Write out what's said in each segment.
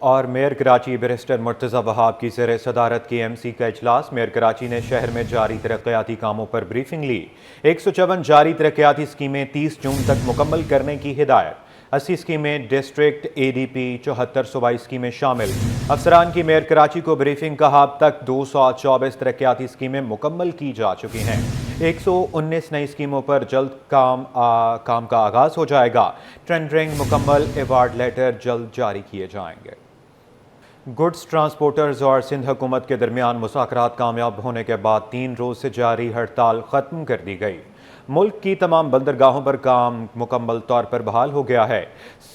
اور mayor Karachi barrister Murtaza وہاب کی زیر صدارت کی ایم سی کا اجلاس۔ میئر کراچی نے شہر میں جاری ترقیاتی کاموں پر بریفنگ لی۔ 154 جاری ترقیاتی اسکیمیں 30 جون تک مکمل کرنے کی ہدایت۔ 80 اسکیمیں ڈسٹرکٹ اے ڈی پی، 74 صوبائی اسکیمیں شامل۔ افسران کی میئر کراچی کو بریفنگ، کہا اب تک 224 ترقیاتی اسکیمیں مکمل کی جا چکی ہیں۔ 119 نئی اسکیموں پر جلد کام کا آغاز ہو جائے گا۔ ٹینڈرنگ مکمل، ایوارڈ لیٹر جلد جاری کیے جائیں گے۔ گڈز ٹرانسپورٹرز اور سندھ حکومت کے درمیان مذاکرات کامیاب ہونے کے بعد 3 روز سے جاری ہڑتال ختم کر دی گئی۔ ملک کی تمام بندرگاہوں پر کام مکمل طور پر بحال ہو گیا ہے۔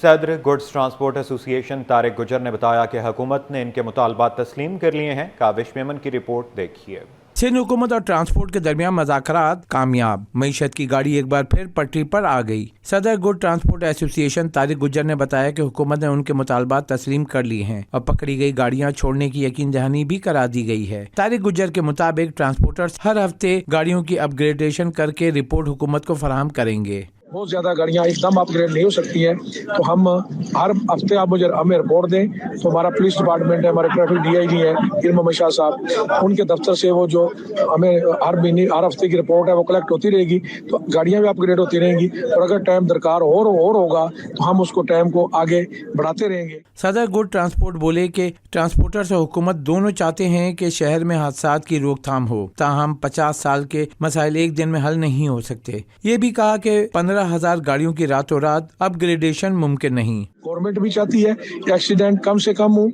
صدر گڈز ٹرانسپورٹ ایسوسی ایشن طارق گجر نے بتایا کہ حکومت نے ان کے مطالبات تسلیم کر لیے ہیں۔ کاوش میمن کی رپورٹ دیکھیے۔ سندھ حکومت اور ٹرانسپورٹ کے درمیان مذاکرات کامیاب، معیشت کی گاڑی ایک بار پھر پٹری پر آ گئی۔ صدر گڈ ٹرانسپورٹ ایسوسی ایشن طارق گجر نے بتایا کہ حکومت نے ان کے مطالبات تسلیم کر لی ہیں اور پکڑی گئی گاڑیاں چھوڑنے کی یقین دہانی بھی کرا دی گئی ہے۔ طارق گجر کے مطابق ٹرانسپورٹرز ہر ہفتے گاڑیوں کی اپ گریڈیشن کر کے رپورٹ حکومت کو فراہم کریں گے۔ بہت زیادہ گاڑیاں ایک دم اپ گریڈ نہیں ہو سکتی ہیں، تو ہم ہر ہفتے آپ مجھے ہمیں رپورٹ دیں تو ہمارا پولیس ڈپارٹمنٹ ہے، ہمارے ٹریفک ڈی آئی جی ہیں علم شاہ صاحب، ان کے دفتر سے وہ جو ہمیں ہر مہینے ہر ہفتے کی رپورٹ ہے وہ کلیکٹ ہوتی رہے گی، تو گاڑیاں بھی اپ گریڈ ہوتی رہیں گی، اور اگر ٹائم درکار اور ہوگا تو ہم اس کو ٹائم کو آگے بڑھاتے رہیں گے۔ صدر گڈ ٹرانسپورٹ بولے کہ ٹرانسپورٹرز اور حکومت دونوں چاہتے ہیں کہ شہر میں حادثات کی روک تھام ہو، تاہم 50 سال کے مسائل ایک دن میں حل نہیں ہو سکتے۔ یہ بھی کہا کہ 15,000 گاڑیوں کی راتوں رات اپ گریڈیشن ممکن نہیں۔ گورنمنٹ بھی چاہتی ہے کہ ایکسیڈنٹ کم سے کم ہو،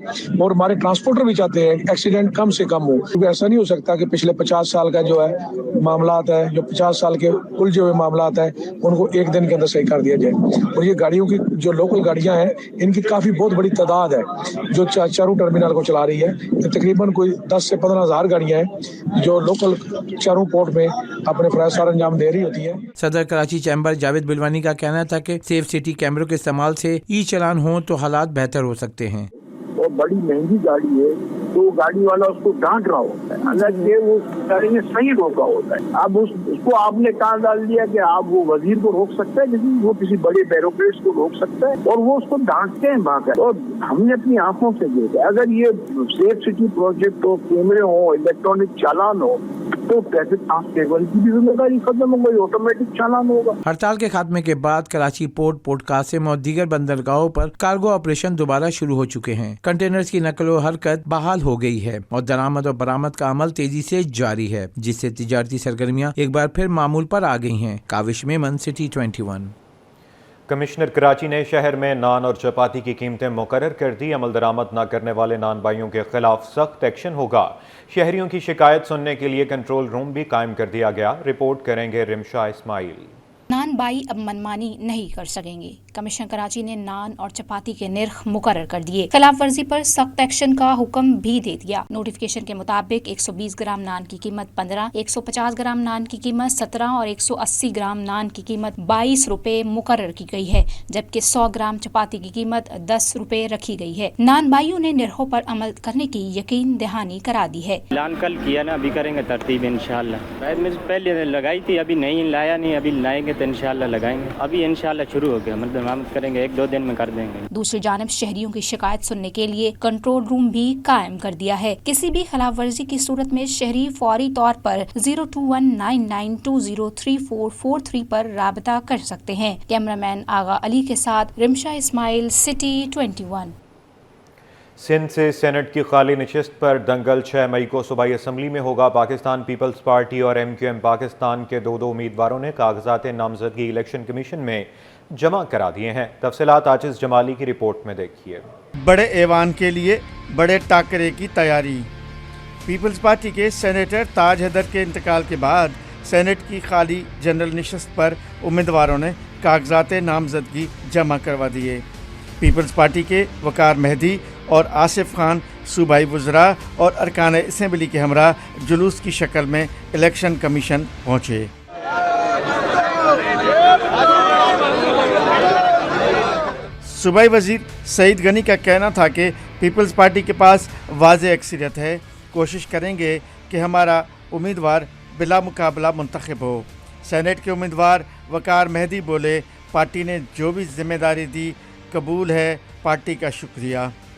اور ہمارے ٹرانسپورٹر بھی چاہتے ہیں کہ ایکسیڈنٹ کم سے کم ہو، کیونکہ ایسا نہیں ہو سکتا کہ پچھلے 50 سال کا جو ہے معاملات ہے، جو 50 سال کے الجھے ہوئے معاملات ہیں ان کو ایک دن کے اندر صحیح کر دیا جائے۔ اور یہ گاڑیوں کی جو لوکل گاڑیاں ہیں ان کی کافی بہت بڑی تعداد ہے جو چاروں ٹرمینل کو چلا رہی ہے، تقریباً کوئی 10 سے 15,000 گاڑیاں ہیں جو لوکل چاروں پورٹ میں اپنے فرائض انجام دے رہی ہوتی ہیں۔ صدر کراچی چیمبر جاوید بلوانی کا کہنا تھا کہ سیف سٹی کیمروں کے استعمال سے ای چلان ہوں تو حالات بہتر ہو سکتے ہیں۔ اور بڑی مہنگی گاڑی ہے تو گاڑی والا اس کو ڈانٹ رہا ہوتا ہے، حالانکہ وہ گاڑی میں صحیح روکا ہوتا ہے۔ اب اس کو آپ نے کہاں ڈال دیا کہ آپ وہ وزیر کو روک سکتے ہیں، لیکن وہ کسی بڑے بیوروکریٹس کو روک سکتا ہے، اور وہ اس کو ڈانٹتے ہیں وہاں کا۔ اور ہم نے اپنی آنکھوں سے دیکھا، اگر یہ سیف سٹی پروجیکٹ ہو، کیمرے ہوں، الیکٹرانک چالان ہو، تو ٹریفک کانسٹیبل کی بھی ذمہ داری ختم ہو گئی، آٹومیٹک چالان ہوگا۔ ہڑتال کے خاتمے کے بعد کراچی پورٹ قاسم اور دیگر بندرگاہوں پر کارگو آپریشن دوبارہ شروع ہو چکے ہیں۔ کنٹینرز کی نقل و حرکت بحال ہو گئی ہے اور درآمد اور برآمد کا عمل تیزی سے جاری ہے، جس سے تجارتی سرگرمیاں ایک بار پھر معمول پر آ گئی ہیں۔ کاوش میمن، سٹی 21۔ کمشنر کراچی نے شہر میں نان اور چپاتی کی قیمتیں مقرر کر دی۔ عمل درآمد نہ کرنے والے نان بائیوں کے خلاف سخت ایکشن ہوگا۔ شہریوں کی شکایت سننے کے لیے کنٹرول روم بھی قائم کر دیا گیا۔ رپورٹ کریں گے رمشا اسماعیل۔ نان بائی اب منمانی نہیں کر سکیں گے۔ کمشنر کراچی نے نان اور چپاتی کے نرخ مقرر کر دیے، خلاف ورزی پر سخت ایکشن کا حکم بھی دے دیا۔ نوٹیفیکیشن کے مطابق 120 گرام نان کی قیمت 15، 150 گرام نان کی قیمت 17 اور 180 گرام نان کی قیمت 22 روپے مقرر کی گئی ہے، جبکہ 100 گرام چپاتی کی قیمت 10 روپے رکھی گئی ہے۔ نان بائیوں نے نرخوں پر عمل کرنے کی یقین دہانی کرا دی ہے۔ اعلان کل کیا نا، ابھی کریں گے ترتیب انشاءاللہ۔ پہلے لگائی تھی، ابھی نہیں لایا، نہیں ابھی لائیں گے تو انشاءاللہ لگائیں گے۔ ابھی انشاءاللہ شروع ہو گیا، مطلب کریں گے، 1-2 دن میں کر دیں گے۔ دوسری جانب شہریوں کی شکایت سننے کے لیے کنٹرول روم بھی قائم کر دیا ہے۔ کسی بھی خلاف ورزی کی صورت میں شہری فوری طور پر 02199203443 پر رابطہ کر سکتے ہیں۔ کیمرہ مین آغا علی کے ساتھ رمشا اسماعیل، سٹی 21۔ سندھ سے سینٹ کی خالی نشست پر دنگل 6 مئی کو صوبائی اسمبلی میں ہوگا۔ پاکستان پیپلز پارٹی اور MQM پاکستان کے 2 امیدواروں نے کاغذات نامزدگی الیکشن کمیشن میں جمع کرا دیے ہیں۔ تفصیلات عاجز جمالی کی رپورٹ میں دیکھیے۔ بڑے ایوان کے لیے بڑے ٹاکرے کی تیاری۔ پیپلز پارٹی کے سینیٹر تاج حیدر کے انتقال کے بعد سینٹ کی خالی جنرل نشست پر امیدواروں نے کاغذات نامزدگی جمع کروا دیے۔ پیپلز پارٹی کے وقار مہدی اور آصف خان صوبائی وزراء اور ارکان اسمبلی کے ہمراہ جلوس کی شکل میں الیکشن کمیشن پہنچے۔ صوبائی وزیر سعید غنی کا کہنا تھا کہ پیپلز پارٹی کے پاس واضح اکثریت ہے، کوشش کریں گے کہ ہمارا امیدوار بلا مقابلہ منتخب ہو۔ سینٹ کے امیدوار وقار مہدی بولے، پارٹی نے جو بھی ذمہ داری دی قبول ہے، پارٹی کا شکریہ۔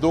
2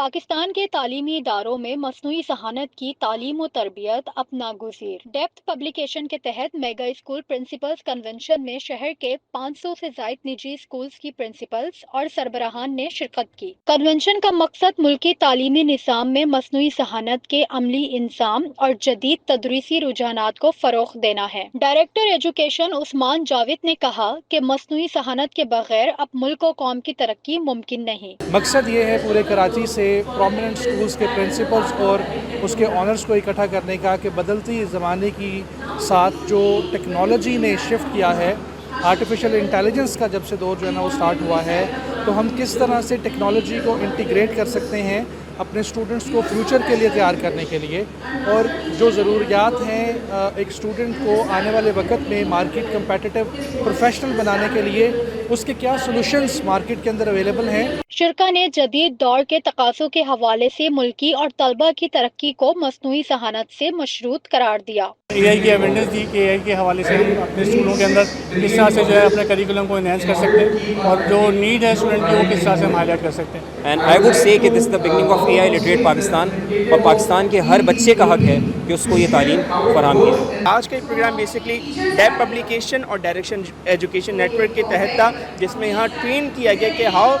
پاکستان کے تعلیمی اداروں میں مصنوعی ذہانت کی تعلیم و تربیت اپنا گزیر۔ ڈیپتھ پبلیکیشن کے تحت میگا اسکول پرنسپلز کنونشن میں شہر کے 500 سے زائد نجی اسکولز کی پرنسپلز اور سربراہان نے شرکت کی۔ کنونشن کا مقصد ملکی تعلیمی نظام میں مصنوعی ذہانت کے عملی انضمام اور جدید تدریسی رجحانات کو فروغ دینا ہے۔ ڈائریکٹر ایجوکیشن عثمان جاوید نے کہا کہ مصنوعی ذہانت کے بغیر اب ملک و قوم کی ترقی ممکن نہیں۔ مقصد یہ ہے پورے کراچی سے پرومیننٹ اسکولز کے پرنسپلز اور اس کے آنرز کو اکٹھا کرنے کا کہ بدلتی زمانے کی ساتھ جو ٹیکنالوجی نے شفٹ کیا ہے، آرٹیفیشل انٹیلیجنس کا جب سے دور جو ہے نا وہ سٹارٹ ہوا ہے، تو ہم کس طرح سے ٹیکنالوجی کو انٹیگریٹ کر سکتے ہیں اپنے اسٹوڈنٹس کو فیوچر کے لیے تیار کرنے کے لیے، اور جو ضروریات ہیں ایک اسٹوڈنٹ کو آنے والے وقت میں مارکیٹ کمپیٹیٹیو پروفیشنل بنانے کے لیے اس کے کیا سولوشنز مارکیٹ کے اندر اویلیبل ہیں۔ شرکا نے جدید دور کے تقاضوں کے حوالے سے ملکی اور طلبہ کی ترقی کو مصنوعی ذہانت سے مشروط قرار دیا۔ اے آئی کی اویئرنیس دی کہ اے آئی کے حوالے سے ہم اپنے اسکولوں کے اندر کس طرح سے جو ہے اپنے کریکولم کو انہینس کر سکتے ہیں اور جو نیڈ ہے اسٹوڈنٹ کی وہ کس طرح سے ہم ہائی لائٹ کر سکتے ہیں۔ اینڈ آئی ووڈ سے کہ this is the beginning of A I literate Pakistan, اور پاکستان کے ہر بچے کا حق ہے کہ اس کو یہ تعلیم فراہم کی جائے۔ آج کا پروگرام بیسکلی ڈیپ پبلیکیشن اور ڈائریکشن ایجوکیشن نیٹ ورک کے تحت تھا، جس میں یہاں ٹرین کیا گیا کہ how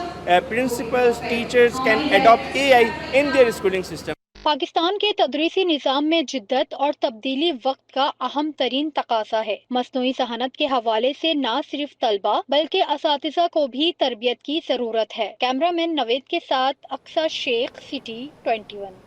principals teachers can adapt A I in their schooling system. Pakistan کے تدریسی نظام میں جدت اور تبدیلی وقت کا اہم ترین تقاضا ہے۔ مصنوعی ذہانت کے حوالے سے نہ صرف طلبہ بلکہ اساتذہ کو بھی تربیت کی ضرورت ہے۔ کیمرہ مین نوید کے ساتھ اقصی شیخ، سٹی 21۔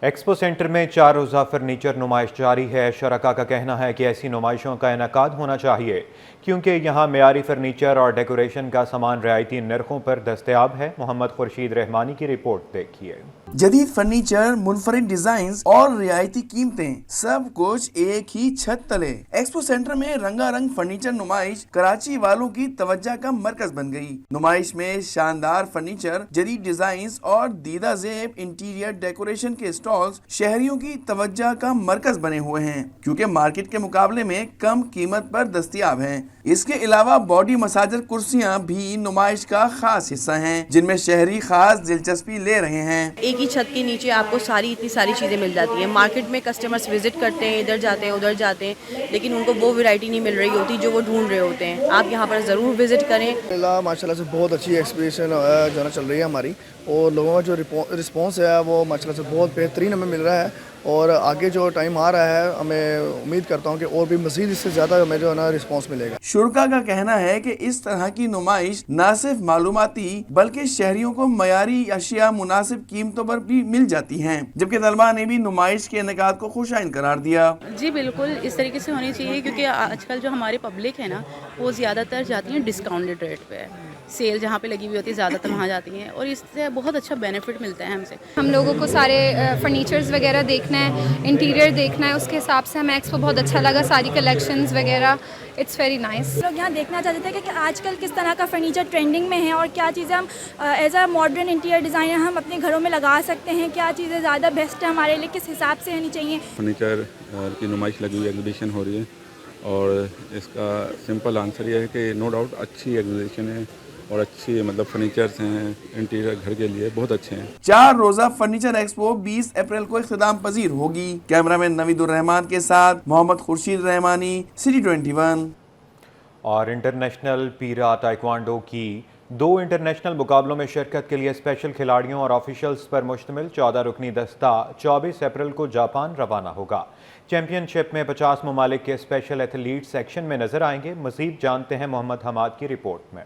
ایکسپو سینٹر میں 4 روزہ فرنیچر نمائش جاری ہے۔ شرکاء کا کہنا ہے کہ ایسی نمائشوں کا انعقاد ہونا چاہیے کیونکہ یہاں معیاری فرنیچر اور ڈیکوریشن کا سامان رعایتی نرخوں پر دستیاب ہے۔ محمد خورشید رحمانی کی رپورٹ دیکھیے۔ جدید فرنیچر، منفرد ڈیزائنز اور رعایتی قیمتیں، سب کچھ ایک ہی چھت تلے۔ ایکسپو سینٹر میں رنگا رنگ فرنیچر نمائش کراچی والوں کی توجہ کا مرکز بن گئی۔ نمائش میں شاندار فرنیچر، جدید ڈیزائنز اور دیدہ زیب انٹیریئر ڈیکوریشن کے اسٹالز شہریوں کی توجہ کا مرکز بنے ہوئے ہیں کیونکہ مارکیٹ کے مقابلے میں کم قیمت پر دستیاب ہیں۔ اس کے علاوہ باڈی مساجر کرسیاں بھی نمائش کا خاص حصہ ہیں جن میں شہری خاص دلچسپی لے رہے ہیں۔ ایک ہی چھت کے نیچے آپ کو اتنی ساری چیزیں مل جاتی ہیں۔ مارکیٹ میں کسٹمرز وزٹ کرتے ہیں، ادھر جاتے ہیں ادھر جاتے ہیں، لیکن ان کو وہ ویرائٹی نہیں مل رہی ہوتی جو وہ ڈھونڈ رہے ہوتے ہیں۔ آپ یہاں پر ضرور وزٹ کریں۔ ماشاء اللہ سے بہت اچھی ایکسپیریشن جو نا چل رہی ہے ہماری، اور لوگوں کا جو رسپانس ہے وہ ماشاء اللہ سے بہت بہترین ہمیں مل رہا ہے، اور آگے جو ٹائم آ رہا ہے ہمیں امید کرتا ہوں کہ اور بھی مزید اس سے زیادہ ہمیں جو ہے نا رسپانس ملے گا۔ شرکاء کا کہنا ہے کہ اس طرح کی نمائش نہ صرف معلوماتی بلکہ شہریوں کو معیاری اشیاء مناسب قیمتوں پر بھی مل جاتی ہیں، جبکہ طلباء نے بھی نمائش کے انعقاد کو خوش آئند قرار دیا۔ جی بالکل اس طریقے سے ہونی چاہیے کیونکہ آج کل جو ہمارے پبلک ہے نا وہ زیادہ تر جاتی ہیں ڈسکاؤنٹڈ ریٹ پہ، سیل جہاں پہ لگی ہوئی ہوتی ہے زیادہ تر وہاں جاتی ہیں، اور اس سے بہت اچھا بینیفٹ ملتا ہے ہم سے۔ ہم لوگوں کو سارے فرنیچرز وغیرہ دیکھنا ہے، انٹیریئر دیکھنا ہے، اس کے حساب سے ہمیں ایکسپو بہت اچھا لگا، ساری کلیکشنز وغیرہ، اٹس ویری نائس۔ لوگ یہاں دیکھنا چاہتے تھے کہ آج کل کس طرح کا فرنیچر ٹرینڈنگ میں ہے اور کیا چیزیں ہم as a modern interior designer ہم اپنے گھروں میں لگا سکتے ہیں، کیا چیزیں زیادہ بیسٹ ہے ہمارے لیے، کس حساب سے ہونی چاہیے۔ فرنیچر کی نمائش لگی ہوئی ایگزیبیشن ہو رہی ہے، اور اس کا سمپل آنسر یہ ہے کہ نو ڈاؤٹ اچھی ایگزیبیشن ہے اور اچھی مطلب فرنیچرز ہیں انٹیریئر گھر کے لیے بہت اچھے ہیں۔ 4 روزہ فرنیچر ایکسپو 20 اپریل کو اختتام پذیر ہوگی۔ کیمرہ مین نوید الرحمان کے ساتھ محمد خورشید رحمانی، سٹی 21۔ اور انٹرنیشنل پیرا تائیکوانڈو کی 2 انٹرنیشنل مقابلوں میں شرکت کے لیے اسپیشل کھلاڑیوں اور آفیشلز پر مشتمل 14 رکنی دستہ 24 اپریل کو جاپان روانہ ہوگا۔ چیمپئن شپ میں 50 ممالک کے اسپیشل ایتھلیٹ سیکشن میں نظر آئیں گے۔ مزید جانتے ہیں محمد حماد کی رپورٹ میں۔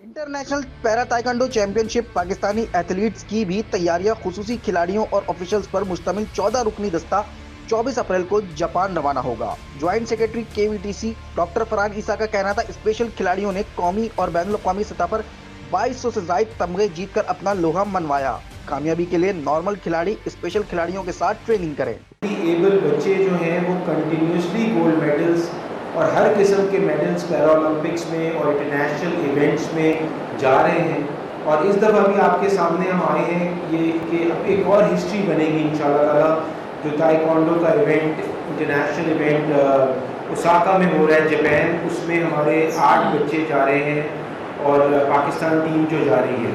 انٹرنیشنل پیرا تائیکانڈو چیمپئن شپ پاکستانی ایتھلیٹس کی بھی تیاریاں خصوصی کھلاڑیوں اور آفیشلز پر مشتمل 14 رکنی دستہ 24 اپریل کو جاپان روانہ ہوگا۔ Joint secretary KVTC doctor Farhan Isa کا کہنا تھا اسپیشل کھلاڑیوں نے قومی اور بین الاقوامی سطح پر 2200 سے زائد تمغے جیت کر اپنا لوہا منوایا۔ کامیابی کے لیے نارمل کھلاڑی اسپیشل کھلاڑیوں کے ساتھ ٹریننگ کریں۔ ایبل بچے جو ہیں وہ کنٹینیوسلی گولڈ میڈلز اور ہر قسم کے میڈلز پیرا اولمپکس میں اور انٹرنیشنل ایونٹس میں جا رہے ہیں، اور اس دفعہ بھی آپ کے سامنے ہم آئے ہیں یہ کہ اب ایک اور ہسٹری بنے گی انشاءاللہ تعالیٰ۔ جو تائیکوانڈو کا ایونٹ انٹرنیشنل ایونٹ اوساکا میں ہو رہا ہے جاپان، اس میں ہمارے 8 بچے جا رہے ہیں اور پاکستان ٹیم جو جا رہی ہے۔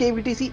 KVTC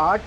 8